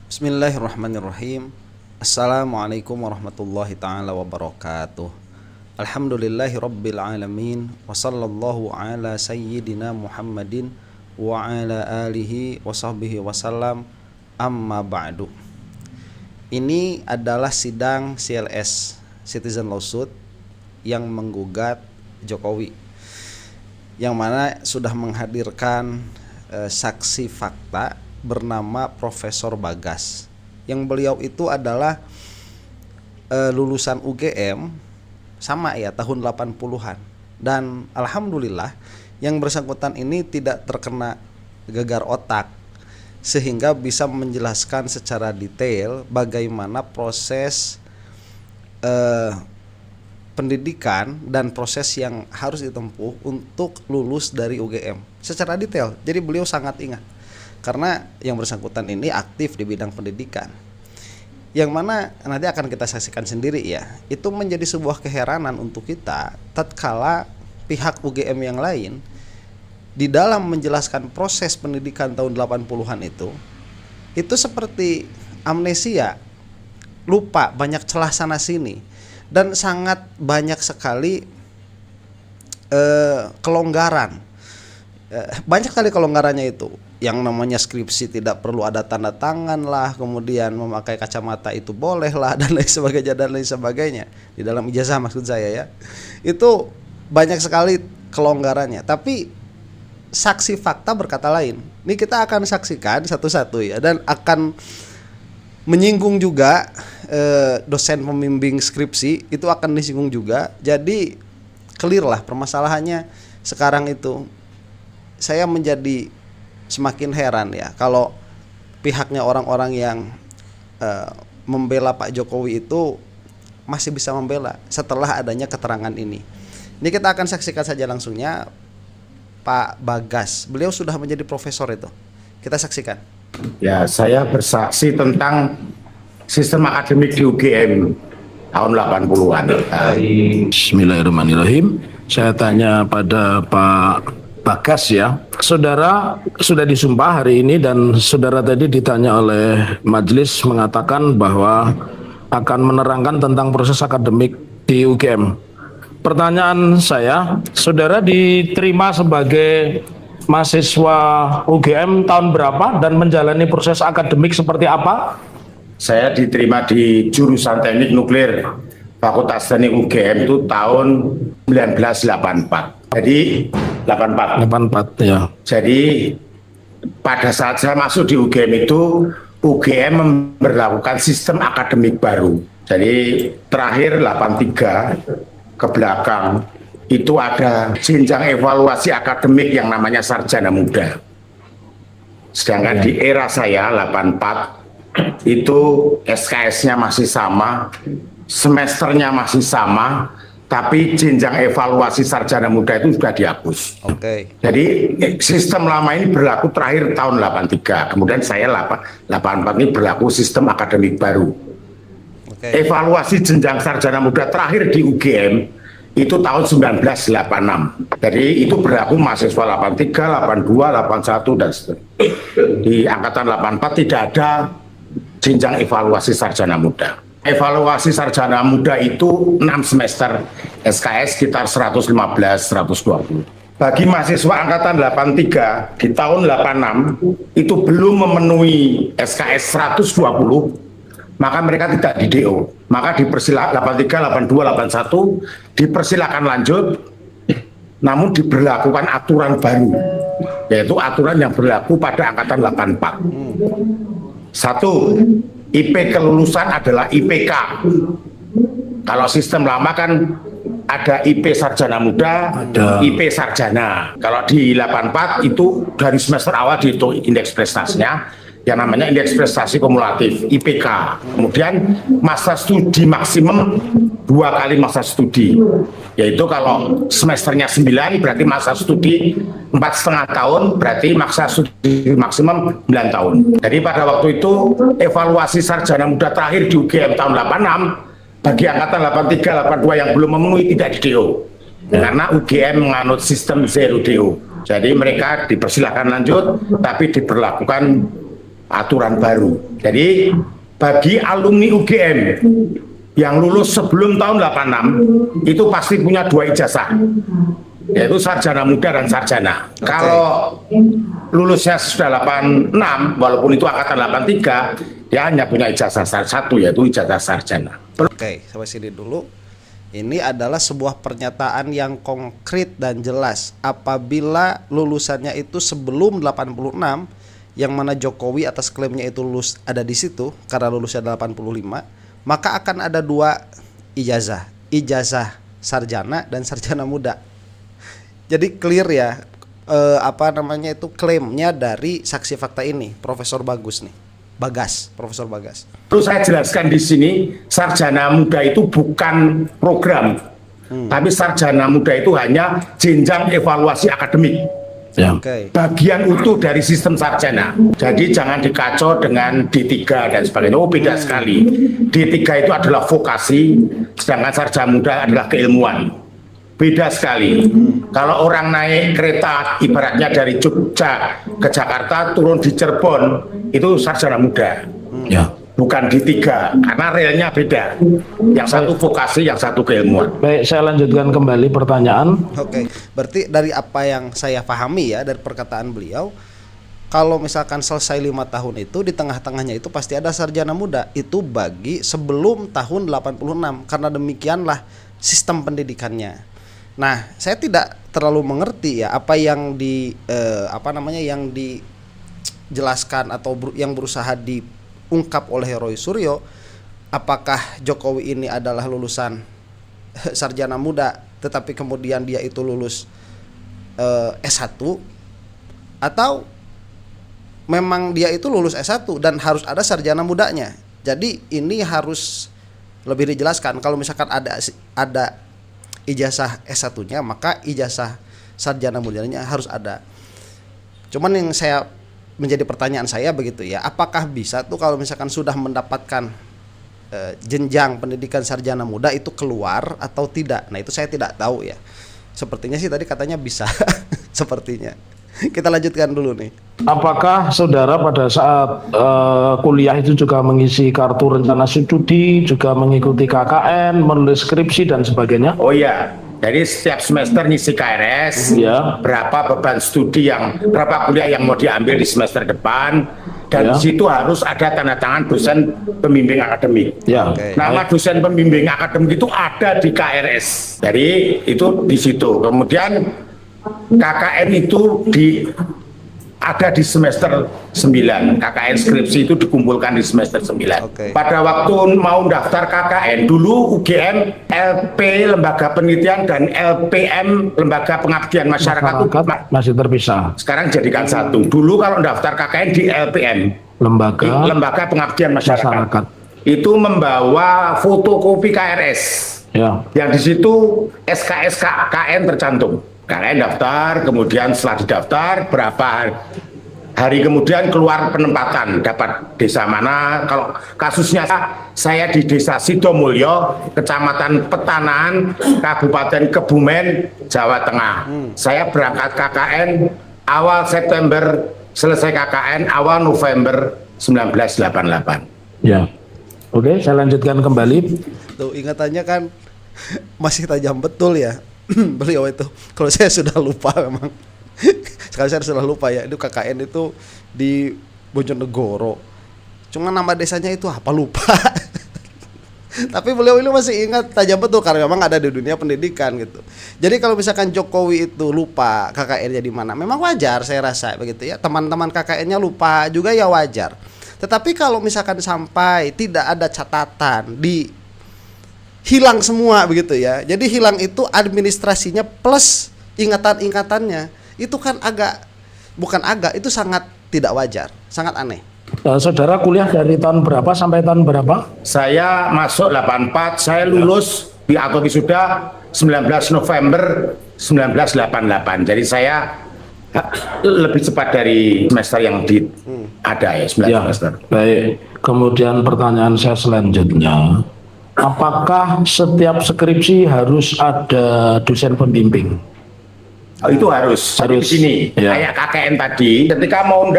Bismillahirrahmanirrahim. Assalamualaikum warahmatullahi ta'ala wabarakatuh. Alhamdulillahi rabbil alamin. Wa sallallahu ala sayyidina Muhammadin wa ala alihi wa sahbihi wasallam. Amma ba'du. Ini adalah sidang CLS, Citizen Lawsuit, yang menggugat Jokowi, yang mana sudah menghadirkan saksi fakta bernama Profesor Bagas, yang beliau itu adalah lulusan UGM sama ya tahun 80-an, dan alhamdulillah yang bersangkutan ini tidak terkena gegar otak sehingga bisa menjelaskan secara detail bagaimana proses pendidikan dan proses yang harus ditempuh untuk lulus dari UGM secara detail. Jadi beliau sangat ingat, karena yang bersangkutan ini aktif di bidang pendidikan, yang mana nanti akan kita saksikan sendiri ya. Itu menjadi sebuah keheranan untuk kita tatkala pihak UGM yang lain di dalam menjelaskan proses pendidikan tahun 80-an itu seperti amnesia, lupa, banyak celah sana sini, dan sangat banyak sekali kelonggaran. Banyak sekali kelonggarannya itu. Yang namanya skripsi tidak perlu ada tanda tangan lah, kemudian memakai kacamata itu boleh lah, dan lain sebagainya di dalam ijazah, maksud saya ya. Itu banyak sekali kelonggarannya. Tapi saksi fakta berkata lain. Ini kita akan saksikan satu-satu ya, dan akan menyinggung juga dosen pembimbing skripsi itu akan disinggung juga. Jadi clear lah permasalahannya sekarang itu. Saya menjadi semakin heran ya kalau pihaknya orang-orang yang membela Pak Jokowi itu masih bisa membela setelah adanya keterangan ini. Ini kita akan saksikan saja langsungnya Pak Bagas. Beliau sudah menjadi profesor itu. Kita saksikan. Ya, saya bersaksi tentang sistem akademik di UGM tahun 80-an. Bismillahirrahmanirrahim. Saya tanya pada Pak Bagas ya, saudara sudah disumpah hari ini dan saudara tadi ditanya oleh majelis mengatakan bahwa akan menerangkan tentang proses akademik di UGM. Pertanyaan saya, saudara diterima sebagai mahasiswa UGM tahun berapa dan menjalani proses akademik seperti apa? Saya diterima di jurusan Teknik Nuklir Fakultas Teknik UGM itu tahun 1984. Jadi 84 ya. Jadi pada saat saya masuk di UGM itu UGM memberlakukan sistem akademik baru. Jadi terakhir 83 ke belakang itu ada jenjang evaluasi akademik yang namanya sarjana muda. Sedangkan di era saya 84 itu SKS-nya masih sama, semesternya masih sama, tapi jenjang evaluasi sarjana muda itu sudah dihapus. Oke. Jadi sistem lama ini berlaku terakhir tahun 83. Kemudian saya 84 ini berlaku sistem akademik baru. Oke. Evaluasi jenjang sarjana muda terakhir di UGM itu tahun 1986. Jadi itu berlaku mahasiswa 83, 82, 81 dan seterusnya. Di angkatan 84 tidak ada jenjang evaluasi sarjana muda. Evaluasi sarjana muda itu 6 semester, SKS sekitar 115-120. Bagi mahasiswa angkatan 83 di tahun 86 itu belum memenuhi SKS 120, maka mereka tidak di DO. Maka dipersilakan 83, 82, 81 dipersilakan lanjut, namun diberlakukan aturan baru, yaitu aturan yang berlaku pada angkatan 84. Satu, IP kelulusan adalah IPK. Kalau sistem lama kan ada IP sarjana muda, IP sarjana. Kalau di 84 itu dari semester awal dihitung indeks prestasinya, yang namanya indeks prestasi kumulatif IPK. Kemudian masa studi maksimum 2 kali masa studi, yaitu kalau semesternya 9 berarti masa studi 4,5 tahun, berarti masa studi maksimum 9 tahun. Jadi pada waktu itu evaluasi sarjana muda terakhir di UGM tahun 86 bagi angkatan 83, 82 yang belum memenuhi tidak di DO, karena UGM menganut sistem zero DO. Jadi mereka dipersilahkan lanjut, tapi diberlakukan aturan baru. Jadi bagi alumni UGM yang lulus sebelum tahun 86 itu pasti punya 2 ijazah, yaitu sarjana muda dan sarjana. Kalau lulusnya sudah 86, walaupun itu angkatan 83, dia hanya punya ijazah satu, yaitu ijazah sarjana. Oke, sampai sini dulu. Ini adalah sebuah pernyataan yang konkret dan jelas. Apabila lulusannya itu sebelum 86, yang mana Jokowi atas klaimnya itu lulus ada di situ karena lulusnya 85, maka akan ada 2 ijazah, ijazah sarjana dan sarjana muda. Jadi clear ya, klaimnya dari saksi fakta ini, Profesor Profesor Bagas. Perlu saya jelaskan di sini, sarjana muda itu bukan program, tapi sarjana muda itu hanya jenjang evaluasi akademik. Ya. Bagian utuh dari sistem sarjana. Jadi jangan dikacau dengan D3 dan sebagainya. Oh, beda sekali. D3 itu adalah vokasi, sedangkan sarjana muda adalah keilmuan. Beda sekali. Kalau orang naik kereta ibaratnya dari Jogja ke Jakarta, turun di Cirebon, itu sarjana muda. Ya. Bukan D3, karena realnya beda. Yang satu vokasi, yang satu keilmuan. Baik, saya lanjutkan kembali pertanyaan. Oke, berarti dari apa yang saya pahami ya dari perkataan beliau, kalau misalkan selesai 5 tahun itu di tengah-tengahnya itu pasti ada sarjana muda. Itu bagi sebelum tahun 86, karena demikianlah sistem pendidikannya. Nah, saya tidak terlalu mengerti ya apa yang yang dijelaskan atau yang berusaha diungkap oleh Roy Suryo. Apakah Jokowi ini adalah lulusan sarjana muda tetapi kemudian dia itu lulus S1, atau memang dia itu lulus S1 dan harus ada sarjana mudanya. Jadi ini harus lebih dijelaskan. Kalau misalkan ada ijazah S1-nya, maka ijazah sarjana mudanya harus ada. Cuman yang menjadi pertanyaan saya begitu ya, apakah bisa tuh kalau misalkan sudah mendapatkan jenjang pendidikan sarjana muda itu keluar atau tidak? Nah, itu saya tidak tahu ya. Sepertinya sih tadi katanya bisa. Sepertinya. Kita lanjutkan dulu nih. Apakah saudara pada saat kuliah itu juga mengisi kartu rencana studi, juga mengikuti KKN, menulis skripsi dan sebagainya? Oh iya, jadi setiap semester ngisi KRS, Ya. berapa beban studi berapa kuliah yang mau diambil di semester depan, dan Ya. di situ harus ada tanda tangan dosen pembimbing akademik. Ya. Nama dosen pembimbing akademik itu ada di KRS, jadi itu di situ. Kemudian KKN itu ada di semester 9. KKN skripsi itu dikumpulkan di semester 9. Pada waktu mau daftar KKN, dulu UGM, LP Lembaga Penelitian dan LPM Lembaga Pengabdian Masyarakat masih terpisah. Sekarang jadikan satu. Dulu kalau daftar KKN di LPM, Lembaga Pengabdian Masyarakat. Itu membawa fotokopi KRS. Ya. Yang di situ SKS KKN tercantum. KKN daftar, kemudian setelah didaftar berapa hari kemudian keluar penempatan, dapat desa mana. Kalau kasusnya saya di desa Sidomulyo, Kecamatan Petanaan, Kabupaten Kebumen, Jawa Tengah. Saya berangkat KKN awal September, selesai KKN awal November 1988. Ya. Oke, saya lanjutkan kembali. Tuh, ingatannya kan masih tajam betul ya. Beliau itu, kalau saya sudah lupa memang. Sekali saya sudah lupa ya, itu KKN itu di Bojonegoro. Cuma nama desanya itu apa lupa. Tapi beliau ini masih ingat tajam betul karena memang ada di dunia pendidikan gitu. Jadi kalau misalkan Jokowi itu lupa KKN-nya di mana, memang wajar saya rasa begitu ya. Teman-teman KKN-nya lupa juga ya wajar. Tetapi kalau misalkan sampai tidak ada catatan hilang semua begitu ya. Jadi hilang itu administrasinya plus ingatan-ingatannya. Itu kan itu sangat tidak wajar, sangat aneh. Saudara kuliah dari tahun berapa sampai tahun berapa? Saya masuk 84, saya lulus atau wisuda 19 November 1988. Jadi saya lebih cepat dari semester yang ada ya, 9 semester. Baik, kemudian pertanyaan saya selanjutnya. Apakah setiap skripsi harus ada dosen pembimbing? Oh, itu harus. Jadi di sini ya. kayak KKN tadi, ketika mau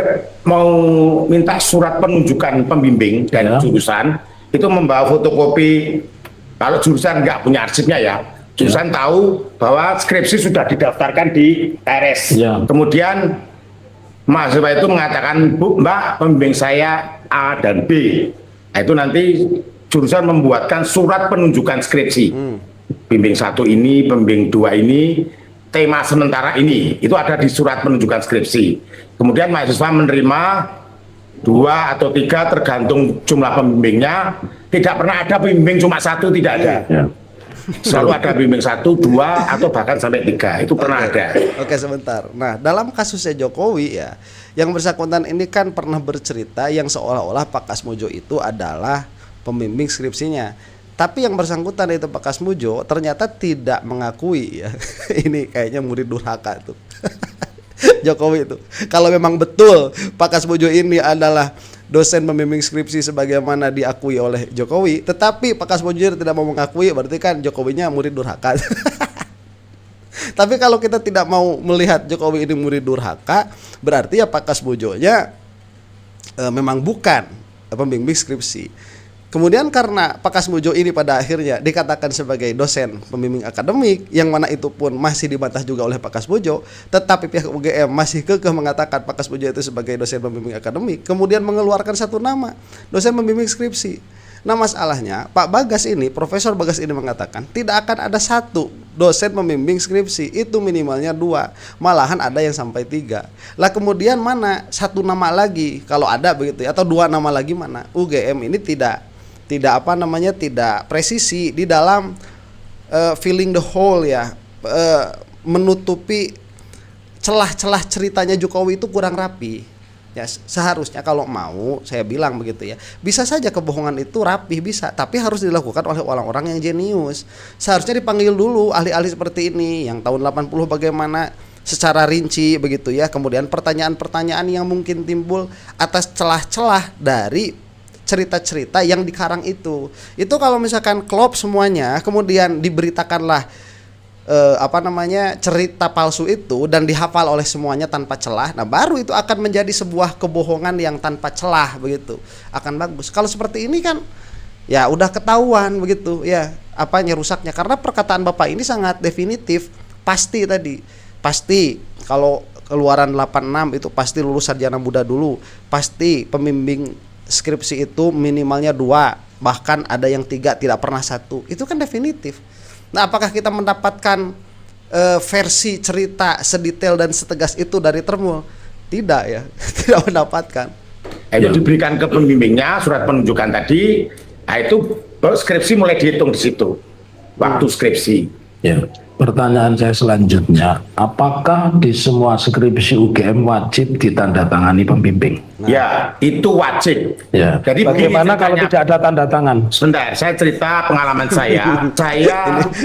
minta surat penunjukan pembimbing dan jurusan, itu membawa fotokopi. Kalau jurusan nggak punya arsipnya ya, jurusan tahu bahwa skripsi sudah didaftarkan di TRS. Ya. Kemudian mahasiswa itu mengatakan, Bu, Mbak, pembimbing saya A dan B. Nah, itu nanti jurusan membuatkan surat penunjukan skripsi. Pembimbing 1 ini, pembimbing 2 ini, tema sementara ini, itu ada di surat penunjukan skripsi. Kemudian mahasiswa menerima 2 atau 3 tergantung jumlah pembimbingnya. Tidak pernah ada pembimbing cuma 1, tidak ada. Ya. Selalu ada pembimbing 1, 2 atau bahkan sampai 3. Itu pernah ada. Oke, sebentar. Nah, dalam kasusnya Jokowi ya, yang bersangkutan ini kan pernah bercerita yang seolah-olah Pak Kasmujo itu adalah pembimbing skripsinya. Tapi yang bersangkutan itu Pak Kasmujo ternyata tidak mengakui ya. Ini kayaknya murid durhaka tuh. Jokowi itu. Kalau memang betul Pak Kasmujo ini adalah dosen pembimbing skripsi sebagaimana diakui oleh Jokowi, tetapi Pak Kasmujo tidak mau mengakui, berarti kan Jokowinya murid durhaka. Tapi kalau kita tidak mau melihat Jokowi ini murid durhaka, berarti ya Pak Kasmujonya memang bukan pembimbing skripsi. Kemudian karena Pak Kasmujo ini pada akhirnya dikatakan sebagai dosen pembimbing akademik, yang mana itu pun masih dibantah juga oleh Pak Kasmujo, tetapi pihak UGM masih kekeh mengatakan Pak Kasmujo itu sebagai dosen pembimbing akademik, kemudian mengeluarkan satu nama, dosen pembimbing skripsi. Nah, masalahnya Pak Bagas ini, Profesor Bagas ini mengatakan tidak akan ada satu dosen pembimbing skripsi, itu minimalnya 2, malahan ada yang sampai 3. Lah kemudian mana satu nama lagi kalau ada begitu ya, atau 2 nama lagi mana? UGM ini tidak presisi di dalam filling the hole ya, menutupi celah-celah ceritanya Jokowi itu kurang rapi. Ya, seharusnya kalau mau saya bilang begitu ya, bisa saja kebohongan itu rapi, bisa, tapi harus dilakukan oleh orang-orang yang jenius. Seharusnya dipanggil dulu ahli-ahli seperti ini yang tahun 80 bagaimana secara rinci begitu ya. Kemudian pertanyaan-pertanyaan yang mungkin timbul atas celah-celah dari cerita-cerita yang dikarang itu kalau misalkan klop semuanya, kemudian diberitakanlah cerita palsu itu dan dihafal oleh semuanya tanpa celah, nah baru itu akan menjadi sebuah kebohongan yang tanpa celah begitu, akan bagus. Kalau seperti ini kan ya udah ketahuan begitu ya apanya rusaknya, karena perkataan Bapak ini sangat definitif, pasti kalau keluaran 86 itu pasti lulus sarjana muda dulu, pasti pembimbing skripsi itu minimalnya 2, bahkan ada yang 3, tidak pernah 1. Itu kan definitif. Nah, apakah kita mendapatkan versi cerita sedetail dan setegas itu dari Termul? Tidak ya, tidak mendapatkan. Itu diberikan ke pembimbingnya surat penunjukan tadi. Nah, itu skripsi mulai dihitung di situ. Waktu skripsi. Ya. Pertanyaan saya selanjutnya, apakah di semua skripsi UGM wajib ditandatangani pembimbing? Nah. Ya, itu wajib. Ya. Jadi bagaimana kalau tidak ada tanda tangan? Sebentar, saya cerita pengalaman saya.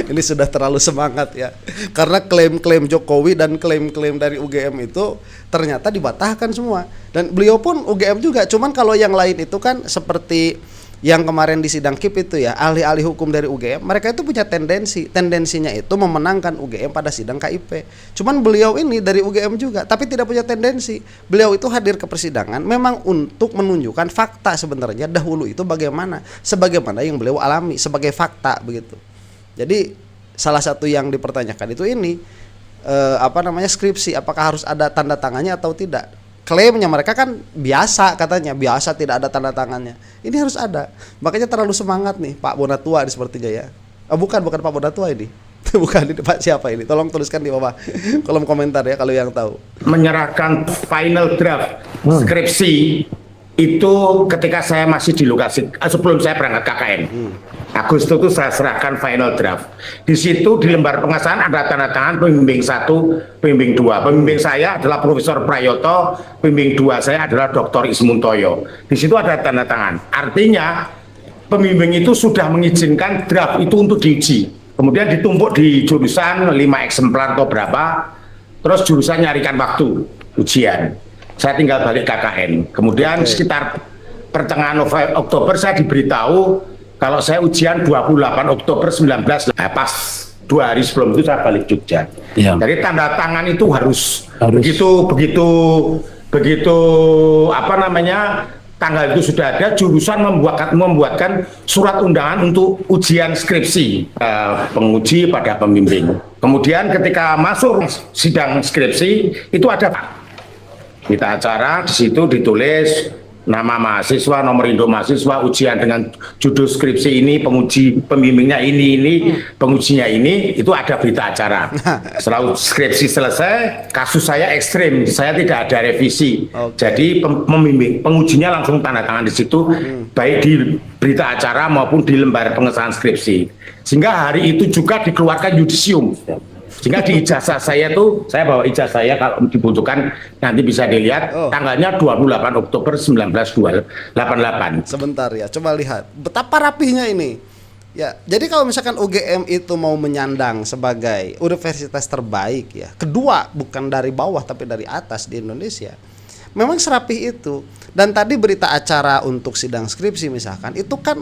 ini sudah terlalu semangat ya. Karena klaim-klaim Jokowi dan klaim-klaim dari UGM itu ternyata dibatahkan semua. Dan beliau pun UGM juga. Cuman kalau yang lain itu kan seperti yang kemarin di sidang KIP itu ya, ahli-ahli hukum dari UGM, mereka itu punya tendensinya itu memenangkan UGM pada sidang KIP. Cuman beliau ini dari UGM juga, tapi tidak punya tendensi. Beliau itu hadir ke persidangan memang untuk menunjukkan fakta sebenarnya dahulu itu sebagaimana yang beliau alami sebagai fakta begitu. Jadi salah satu yang dipertanyakan itu ini skripsi, apakah harus ada tanda tangannya atau tidak? Klaimnya mereka kan biasa, katanya biasa tidak ada tanda tangannya. Ini harus ada. Makanya terlalu semangat nih Pak Bonatua sepertinya ya. Bukan Pak Bonatua ini. Bukan, ini Pak siapa ini? Tolong tuliskan di bawah kolom komentar ya kalau yang tahu. Menyerahkan final draft skripsi itu ketika saya masih di lokasi, sebelum saya berangkat KKN. Agustus itu saya serahkan final draft. Di situ di lembar pengesahan ada tanda tangan pembimbing 1, pembimbing 2. Pembimbing saya adalah Profesor Prayoto, pembimbing 2 saya adalah Dr. Ismuntoyo. Di situ ada tanda tangan. Artinya pembimbing itu sudah mengizinkan draft itu untuk diuji. Kemudian ditumpuk di jurusan 5 eksemplar atau berapa. Terus jurusan nyarikan waktu ujian. Saya tinggal balik KKN. Kemudian sekitar pertengahan Oktober saya diberitahu kalau saya ujian 28 Oktober 19, pas 2 hari sebelum itu saya balik Jogja. Ya. Jadi tanda tangan itu harus. Harus. begitu apa namanya, tanggal itu sudah ada, jurusan membuatkan surat undangan untuk ujian skripsi, penguji pada pembimbing. Kemudian ketika masuk sidang skripsi itu ada berita acara, di situ ditulis nama mahasiswa, nomor induk mahasiswa, ujian dengan judul skripsi ini, penguji pembimbingnya ini, pengujinya ini, itu ada berita acara. Setelah skripsi selesai, kasus saya ekstrim, saya tidak ada revisi. Jadi pengujinya langsung tanda tangan di situ, baik di berita acara maupun di lembar pengesahan skripsi. Sehingga hari itu juga dikeluarkan yudisium. Sehingga di ijazah saya tuh, saya bawa ijazah saya kalau dibutuhkan nanti bisa dilihat, tanggalnya 28 Oktober 1988. Sebentar ya, coba lihat betapa rapihnya ini. Ya, jadi kalau misalkan UGM itu mau menyandang sebagai universitas terbaik ya, kedua bukan dari bawah tapi dari atas di Indonesia, memang serapih itu. Dan tadi berita acara untuk sidang skripsi misalkan, itu kan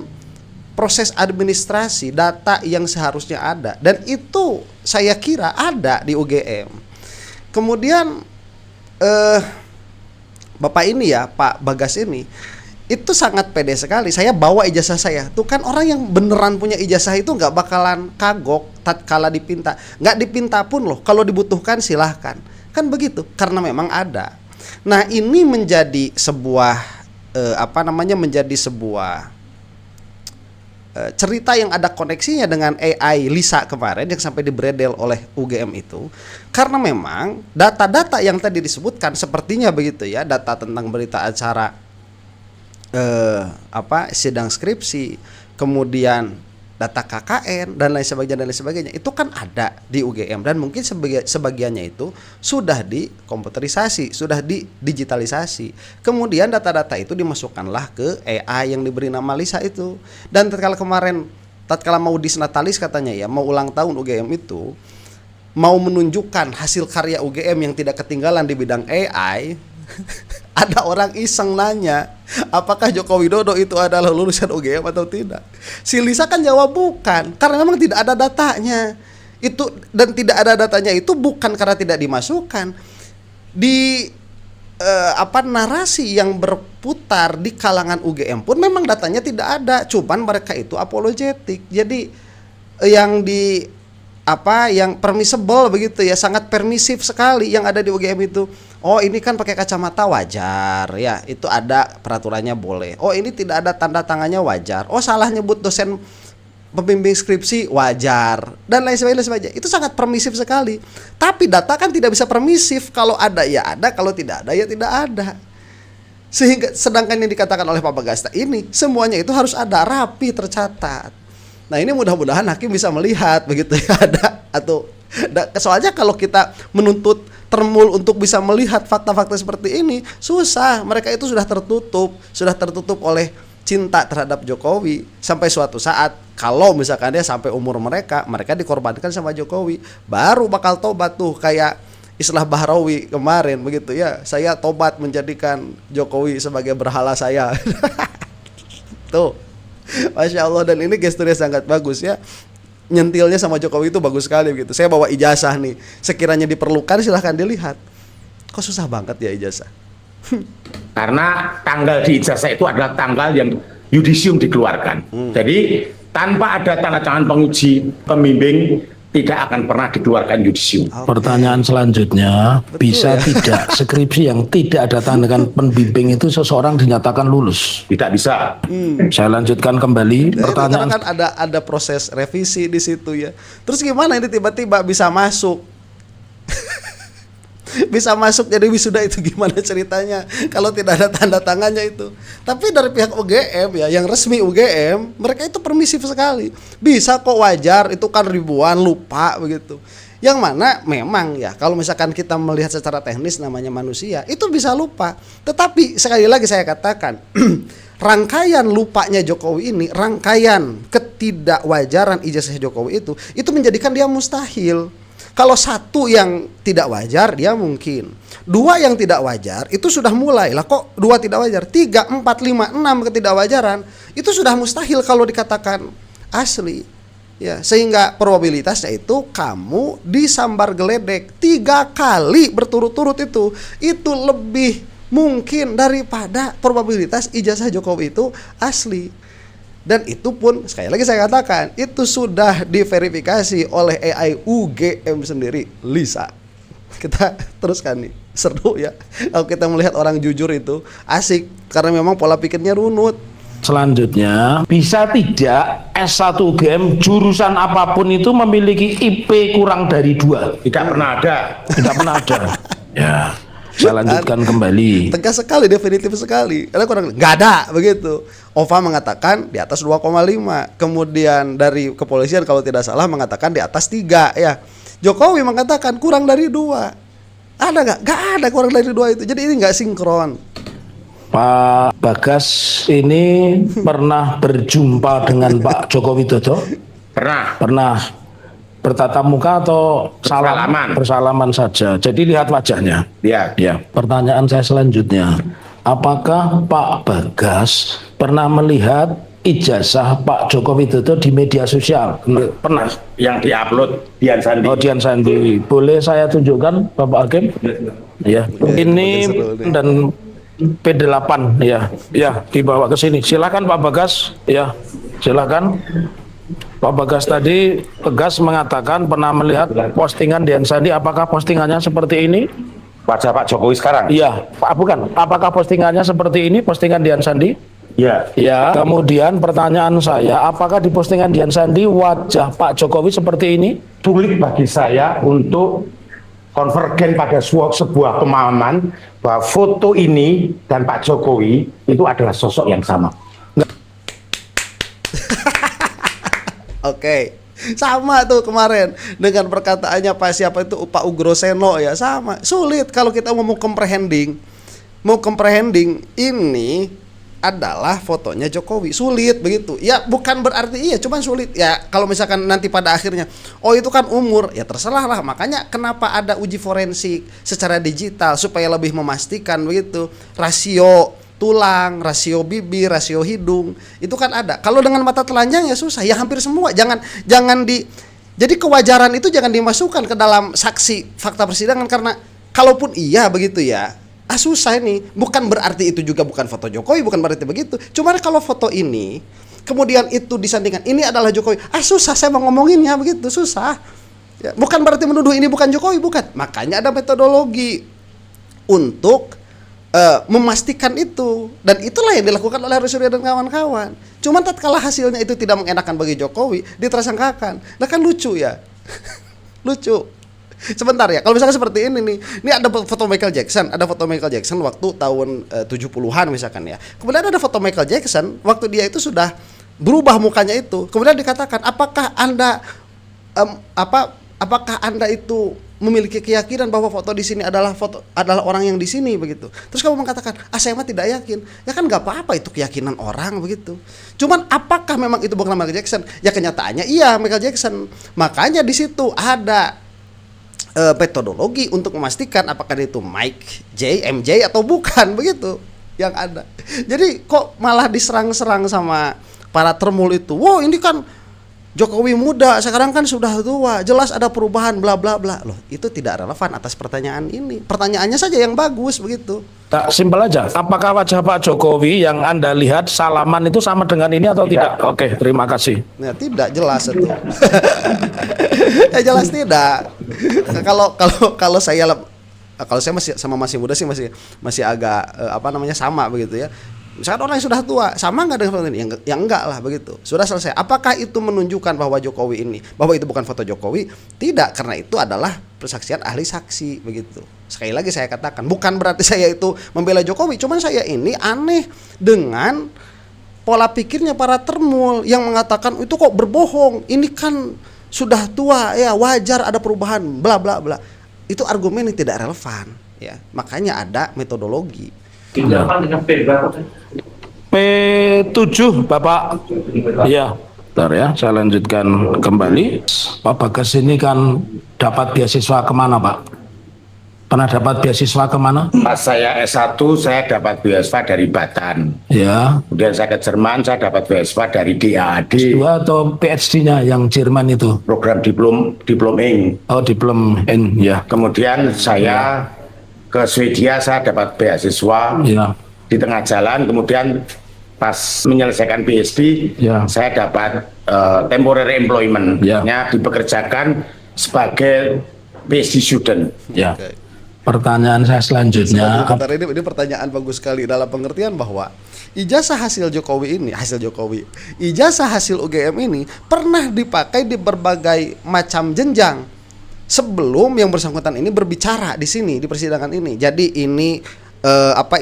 proses administrasi data yang seharusnya ada, dan itu saya kira ada di UGM. Kemudian Bapak ini ya, Pak Bagas ini, itu sangat pede sekali. Saya bawa ijazah saya. Tuh kan orang yang beneran punya ijazah itu nggak bakalan kagok tatkala dipinta. Nggak dipinta pun loh, kalau dibutuhkan silahkan. Kan begitu, karena memang ada. Nah ini menjadi sebuah menjadi sebuah cerita yang ada koneksinya dengan AI Lisa kemarin yang sampai dibredel oleh UGM itu, karena memang data-data yang tadi disebutkan sepertinya begitu ya, data tentang berita acara sidang skripsi, kemudian data KKN dan lain sebagainya itu kan ada di UGM, dan mungkin sebagiannya itu sudah dikomputerisasi, sudah didigitalisasi. Kemudian data-data itu dimasukkanlah ke AI yang diberi nama Lisa itu. Dan tatkala mau disnatalis katanya ya, mau ulang tahun UGM itu, mau menunjukkan hasil karya UGM yang tidak ketinggalan di bidang AI. Ada orang iseng nanya, apakah Joko Widodo itu adalah lulusan UGM atau tidak? Si Lisa kan jawab bukan, karena memang tidak ada datanya. Itu, dan tidak ada datanya itu bukan karena tidak dimasukkan di narasi yang berputar di kalangan UGM pun memang datanya tidak ada, cuman mereka itu apologetik. Jadi yang permissible begitu ya, sangat permisif sekali yang ada di UGM itu. Oh ini kan pakai kacamata wajar ya, itu ada peraturannya boleh. Oh ini tidak ada tanda tangannya wajar. Oh salah nyebut dosen pembimbing skripsi wajar, dan lain sebagainya. Itu sangat permisif sekali. Tapi data kan tidak bisa permisif, kalau ada ya ada, kalau tidak ada ya tidak ada. Sehingga sedangkan yang dikatakan oleh Pak Bagasta ini semuanya itu harus ada, rapi, tercatat. Nah ini mudah-mudahan hakim bisa melihat begitu ya, ada atau soalnya kalau kita menuntut termul untuk bisa melihat fakta-fakta seperti ini susah. Mereka itu sudah tertutup oleh cinta terhadap Jokowi. Sampai suatu saat kalau misalkan dia sampai umur mereka dikorbankan sama Jokowi, baru bakal tobat tuh, kayak Islah Bahrawi kemarin begitu ya, saya tobat menjadikan Jokowi sebagai berhala saya. Tuh, Masya Allah. Dan ini gesturnya sangat bagus ya, nyentilnya sama Jokowi itu bagus sekali begitu. Saya bawa ijazah nih, sekiranya diperlukan silahkan dilihat. Kok susah banget ya ijazah? Karena tanggal di ijazah itu adalah tanggal yang yudisium dikeluarkan. Jadi tanpa ada tanda tangan penguji pembimbing tidak akan pernah dikeluarkan yudisium. Pertanyaan selanjutnya, betul bisa ya? tidak skripsi yang tidak ada tanda tangan pembimbing itu seseorang dinyatakan lulus? Tidak bisa. Saya lanjutkan kembali pertanyaan. Kan ada proses revisi di situ ya. Terus gimana ini tiba-tiba bisa masuk? Bisa masuk jadi wisuda itu gimana ceritanya kalau tidak ada tanda tangannya itu? Tapi dari pihak UGM ya, yang resmi UGM, mereka itu permisif sekali. Bisa kok, wajar, itu kan ribuan lupa begitu. Yang mana memang ya, kalau misalkan kita melihat secara teknis namanya manusia, itu bisa lupa. Tetapi sekali lagi saya katakan, rangkaian lupanya Jokowi ini, rangkaian ketidakwajaran ijazah Jokowi itu menjadikan dia mustahil. Kalau satu yang tidak wajar dia mungkin, dua yang tidak wajar itu sudah mulai lah, kok dua tidak wajar, 3, 4, 5, 6 ketidakwajaran itu sudah mustahil kalau dikatakan asli. Ya, sehingga probabilitasnya itu kamu disambar geledek 3 kali berturut-turut itu lebih mungkin daripada probabilitas ijazah Jokowi itu asli. Dan itu pun sekali lagi saya katakan itu sudah diverifikasi oleh AI UGM sendiri, Lisa. Kita teruskan nih, seru ya kalau kita melihat orang jujur itu, asik karena memang pola pikirnya runut. Selanjutnya, bisa tidak S1 UGM jurusan apapun itu memiliki IP kurang dari 2? Tidak pernah ada. Tidak pernah ada. Ya, saya lanjutkan kembali. Tegas sekali, definitif sekali. Karena kurang nggak ada begitu. OVA mengatakan di atas 2,5. Kemudian dari kepolisian kalau tidak salah mengatakan di atas 3 ya. Jokowi mengatakan kurang dari 2. Ada nggak? Nggak ada kurang dari 2 itu. Jadi ini nggak sinkron. Pak Bagas ini pernah berjumpa dengan Pak Joko Widodo? Pernah. Pernah bertatap muka atau Bersalaman. bersalaman saja? Jadi lihat wajahnya. Ya. Ya. Pertanyaan saya selanjutnya, apakah Pak Bagas pernah melihat ijazah Pak Joko Widodo di media sosial? Pernah. Yang diupload Dian Sandi. Oh, Dian Sandi. Boleh saya tunjukkan, Bapak Hakim? Ya. Ini dan P8 ya. Ya, dibawa ke sini. Silakan Pak Bagas. Ya. Silakan. Pak Bagas tadi tegas mengatakan pernah melihat postingan Dian Sandi. Apakah postingannya seperti ini? Wajah Pak Jokowi sekarang. Iya, Pak, bukan. Apakah postingannya seperti ini, postingan Dian Sandi? Ya. Ya. Kemudian pertanyaan saya, apakah di postingan Dian Sandi wajah Pak Jokowi seperti ini? Sulit bagi saya untuk konvergen pada sebuah pemahaman bahwa foto ini dan Pak Jokowi itu adalah sosok yang sama. Oke. Sama tuh kemarin dengan perkataannya Pak siapa itu Pak Ugroseno ya, sama. Sulit kalau kita mau comprehending ini adalah fotonya Jokowi, sulit begitu. Ya bukan berarti iya, cuman sulit. Ya kalau misalkan nanti pada akhirnya oh itu kan umur, ya terserah lah. Makanya kenapa ada uji forensik secara digital supaya lebih memastikan begitu. Rasio tulang, rasio bibir, rasio hidung, itu kan ada. Kalau dengan mata telanjang ya susah, ya hampir semua. Jadi kewajaran itu jangan dimasukkan ke dalam saksi fakta persidangan karena kalaupun iya begitu ya, susah ini. Bukan berarti itu juga bukan foto Jokowi, bukan berarti begitu. Cuma kalau foto ini kemudian itu disandingkan ini adalah Jokowi, susah saya mau ngomonginnya begitu, susah. Ya, bukan berarti menuduh ini bukan Jokowi, bukan. Makanya ada metodologi untuk memastikan itu, dan itulah yang dilakukan oleh Surya dan kawan-kawan. Cuman tatkala hasilnya itu tidak mengenakan bagi Jokowi, ditersangkakan. Nah kan lucu ya. Lucu. Sebentar ya, kalau misalnya seperti ini nih, ini ada foto Michael Jackson waktu tahun 70-an misalkan ya. Kemudian ada foto Michael Jackson waktu dia itu sudah berubah mukanya itu. Kemudian dikatakan, apakah Anda itu memiliki keyakinan bahwa foto di sini adalah orang yang di sini begitu. Terus kamu mengatakan, saya mah tidak yakin. Ya kan nggak apa-apa, itu keyakinan orang begitu. Cuman apakah memang itu bukan Michael Jackson? Ya kenyataannya iya Michael Jackson. Makanya di situ ada metodologi untuk memastikan apakah itu MJ atau bukan begitu yang ada. Jadi kok malah diserang-serang sama para termul itu. Wow, ini kan Jokowi muda, sekarang kan sudah tua, jelas ada perubahan bla bla bla. Loh, itu tidak relevan atas pertanyaan ini. Pertanyaannya saja yang bagus begitu. Tak simpel aja. Apakah wajah Pak Jokowi yang Anda lihat salaman itu sama dengan ini atau tidak? Oke, terima kasih. Ya, tidak jelas itu. Ya jelas tidak. Kalau saya masih muda sih masih agak sama begitu ya. Misalkan orang yang sudah tua, sama nggak dengan foto ini? Yang enggak lah begitu. Sudah selesai. Apakah itu menunjukkan bahwa bahwa itu bukan foto Jokowi? Tidak, karena itu adalah persaksian ahli saksi begitu. Sekali lagi saya katakan, bukan berarti saya itu membela Jokowi, cuman saya ini aneh dengan pola pikirnya para termul yang mengatakan itu kok berbohong. Ini kan sudah tua ya, wajar ada perubahan bla bla bla. Itu argumen yang tidak relevan ya. Makanya ada metodologi. P7 Bapak. Iya, bentar ya, saya lanjutkan kembali. Pak Bagas ini kan dapat beasiswa kemana Pak? Pernah dapat beasiswa kemana? Pas saya S1 saya dapat beasiswa dari Batan. Ya. Kemudian saya ke Jerman, saya dapat beasiswa dari DAAD. S2 atau PhD-nya yang Jerman itu? Program diploming. Oh, diplom N, ya. Kemudian saya ke Swedia, saya dapat beasiswa. Ya. Di tengah jalan, kemudian pas menyelesaikan PhD, Ya. saya dapat temporary employment. Ya. Dipekerjakan sebagai PhD student. Ya. Oke. Pertanyaan saya selanjutnya. Sebentar, ini pertanyaan bagus sekali dalam pengertian bahwa ijazah hasil UGM ini pernah dipakai di berbagai macam jenjang sebelum yang bersangkutan ini berbicara di sini di persidangan ini. Jadi ini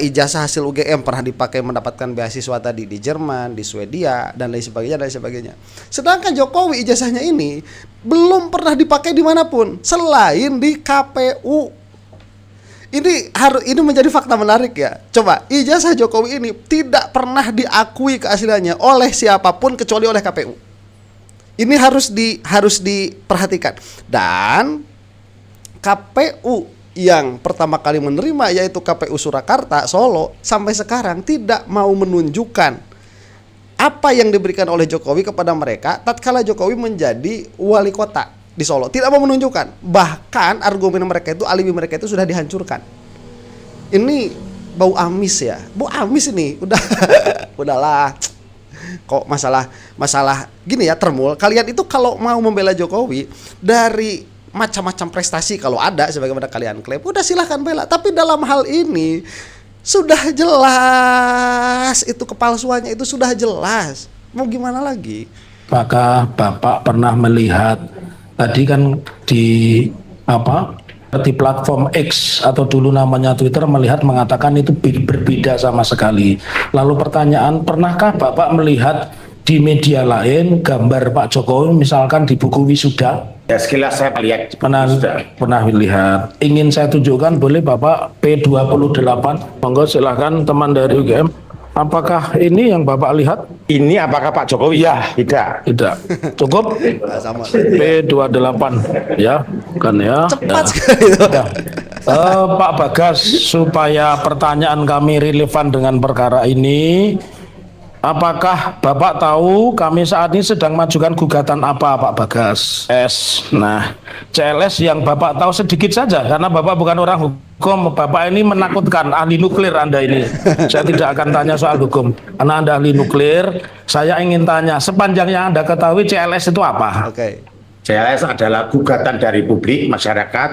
ijazah hasil UGM pernah dipakai mendapatkan beasiswa tadi di Jerman, di Swedia dan lain sebagainya. Sedangkan Jokowi ijazahnya ini belum pernah dipakai dimanapun selain di KPU. Ini menjadi fakta menarik ya. Coba, ijazah Jokowi ini tidak pernah diakui keasliannya oleh siapapun kecuali oleh KPU. Ini harus diperhatikan. Dan KPU yang pertama kali menerima yaitu KPU Surakarta Solo sampai sekarang tidak mau menunjukkan apa yang diberikan oleh Jokowi kepada mereka tatkala Jokowi menjadi wali kota di Solo. Tidak mau menunjukkan. Bahkan argumen mereka itu, alibi mereka itu sudah dihancurkan. Ini bau amis ya. Bau amis ini. Udahlah. Kok masalah gini ya, Termul. Kalian itu kalau mau membela Jokowi dari macam-macam prestasi kalau ada sebagaimana kalian klaim, udah silahkan bela. Tapi dalam hal ini sudah jelas itu kepalsuannya, itu sudah jelas. Mau gimana lagi? Apakah Bapak pernah melihat tadi kan di platform X atau dulu namanya Twitter mengatakan itu berbeda sama sekali. Lalu pertanyaan, pernahkah Bapak melihat di media lain gambar Pak Jokowi misalkan di buku wisuda? Ya, sekilas saya lihat. Pernah lihat. Ingin saya tunjukkan, boleh Bapak P28? Monggo silahkan teman dari UGM. Apakah ini yang Bapak lihat? Ini apakah Pak Jokowi? Ya, tidak. Tidak. Cukup? Sama. P28 ya, kan ya. Cepat Ya. sekali itu. Ya. Pak Bagas, supaya pertanyaan kami relevan dengan perkara ini, apakah Bapak tahu kami saat ini sedang majukan gugatan apa, Pak Bagas? Nah, CLS yang Bapak tahu sedikit saja, karena Bapak bukan orang hukum. Bapak ini menakutkan, ahli nuklir Anda ini. Saya tidak akan tanya soal hukum, karena Anda ahli nuklir. Saya ingin tanya, sepanjang yang Anda ketahui CLS itu apa? Oke. CLS adalah gugatan dari publik masyarakat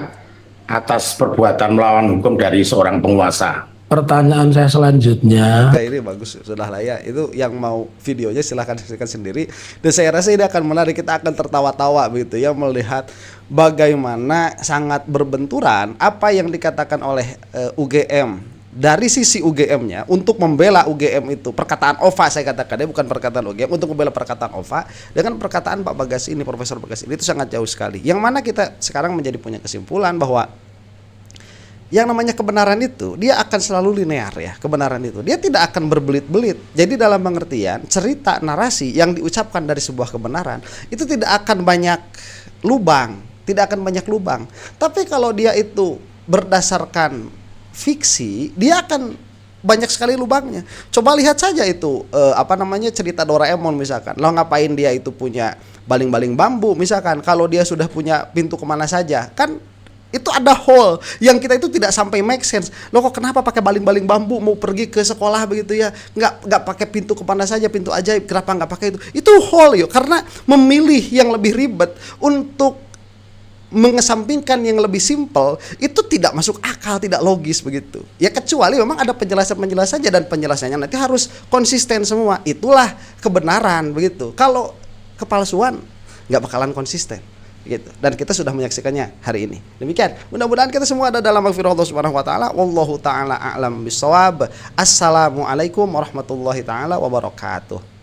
atas perbuatan melawan hukum dari seorang penguasa. Pertanyaan saya selanjutnya. Nah, ini bagus, sudah lah ya. Itu yang mau videonya silahkan saksikan sendiri. Dan saya rasa ini akan menarik, kita akan tertawa-tawa begitu ya melihat bagaimana sangat berbenturan apa yang dikatakan oleh UGM dari sisi UGM-nya untuk membela UGM itu, perkataan OVA saya katakan, bukan perkataan UGM, untuk membela perkataan OVA dengan perkataan Pak Bagas ini, Profesor Bagas ini, itu sangat jauh sekali. Yang mana kita sekarang menjadi punya kesimpulan bahwa yang namanya kebenaran itu dia akan selalu linear ya, kebenaran itu dia tidak akan berbelit-belit. Jadi dalam pengertian cerita narasi yang diucapkan dari sebuah kebenaran itu tidak akan banyak lubang, tapi kalau dia itu berdasarkan fiksi, dia akan banyak sekali lubangnya. Coba lihat saja itu cerita Doraemon misalkan. Lo ngapain dia itu punya baling-baling bambu misalkan, kalau dia sudah punya pintu kemana saja kan. Itu ada hole yang kita itu tidak sampai make sense. Loh kok kenapa pakai baling-baling bambu mau pergi ke sekolah begitu ya? Nggak pakai pintu kemana saja, pintu ajaib. Kenapa nggak pakai itu? Itu hole yuk, karena memilih yang lebih ribet untuk mengesampingkan yang lebih simple itu tidak masuk akal, tidak logis begitu. Ya kecuali memang ada penjelasan saja, dan penjelasannya nanti harus konsisten semua. Itulah kebenaran begitu. Kalau kepalsuan nggak bakalan konsisten. Gitu. Dan kita sudah menyaksikannya hari ini. Demikian. Mudah-mudahan kita semua ada dalam magfirah Allah Subhanahu wa taala. Wallahu taala a'lam bissawab. Assalamualaikum warahmatullahi taala wabarakatuh.